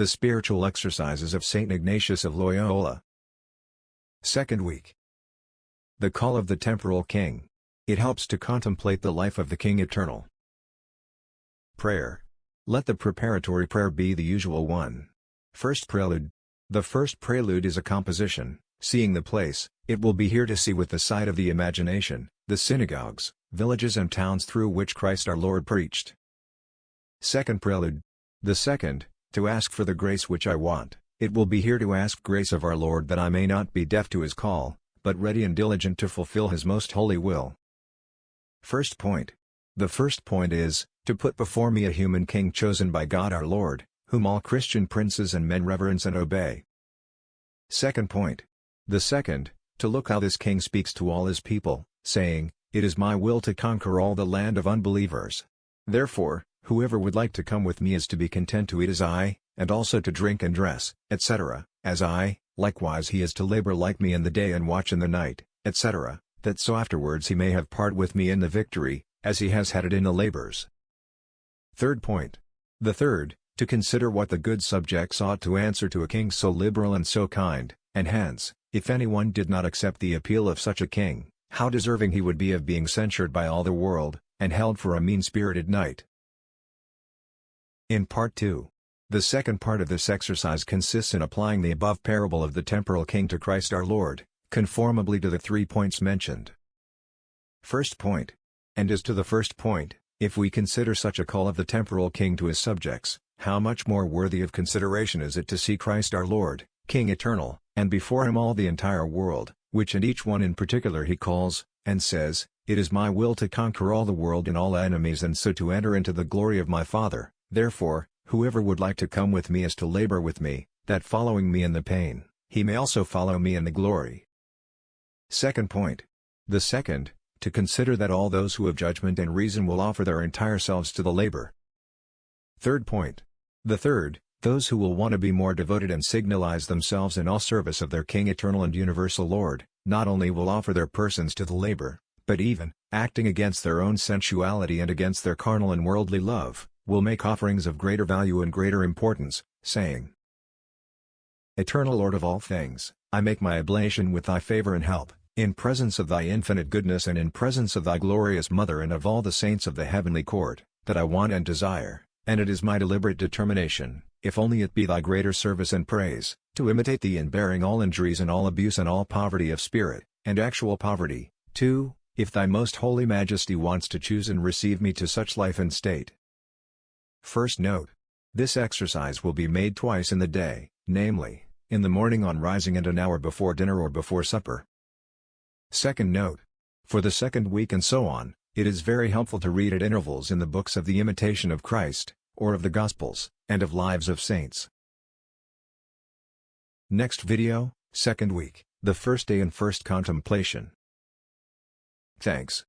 The spiritual exercises of St. Ignatius of Loyola. Second week. The call of the temporal king. It helps to contemplate the life of the King Eternal. Prayer. Let the preparatory prayer be the usual one. First prelude. The first prelude is a composition, seeing the place. It will be here to see with the sight of the imagination, the synagogues, villages and towns through which Christ our Lord preached. Second prelude. The second, to ask for the grace which I want. It will be here to ask grace of our Lord that I may not be deaf to his call, but ready and diligent to fulfill his most holy will. First point. The first point is, to put before me a human king chosen by God our Lord, whom all Christian princes and men reverence and obey. Second point. The second, to look how this king speaks to all his people, saying, "It is my will to conquer all the land of unbelievers. Therefore, whoever would like to come with me is to be content to eat as I, and also to drink and dress, etc., as I, likewise he is to labor like me in the day and watch in the night, etc., that so afterwards he may have part with me in the victory, as he has had it in the labors." Third point. The third, to consider what the good subjects ought to answer to a king so liberal and so kind, and hence, if anyone did not accept the appeal of such a king, how deserving he would be of being censured by all the world, and held for a mean-spirited knight. In Part 2. The second part of this exercise consists in applying the above parable of the temporal king to Christ our Lord, conformably to the 3 points mentioned. First point. And as to the first point, if we consider such a call of the temporal king to his subjects, how much more worthy of consideration is it to see Christ our Lord, King Eternal, and before him all the entire world, which and each one in particular he calls, and says, "It is my will to conquer all the world and all enemies and so to enter into the glory of my Father, therefore, whoever would like to come with me is to labor with me, that following me in the pain, he may also follow me in the glory." Second point. The second, to consider that all those who have judgment and reason will offer their entire selves to the labor. Third point. The third, those who will want to be more devoted and signalize themselves in all service of their King Eternal and Universal Lord, not only will offer their persons to the labor, but even, acting against their own sensuality and against their carnal and worldly love, will make offerings of greater value and greater importance, saying, "Eternal Lord of all things, I make my oblation with thy favor and help, in presence of thy infinite goodness and in presence of thy glorious Mother and of all the saints of the heavenly court, that I want and desire, and it is my deliberate determination, if only it be thy greater service and praise, to imitate thee in bearing all injuries and all abuse and all poverty of spirit, and actual poverty, too, if thy most holy majesty wants to choose and receive me to such life and state." First note. This exercise will be made twice in the day, namely, in the morning on rising and an hour before dinner or before supper. Second note. For the second week and so on, it is very helpful to read at intervals in the books of the Imitation of Christ, or of the Gospels, and of Lives of Saints. Next video, second week, the first day and first contemplation. Thanks.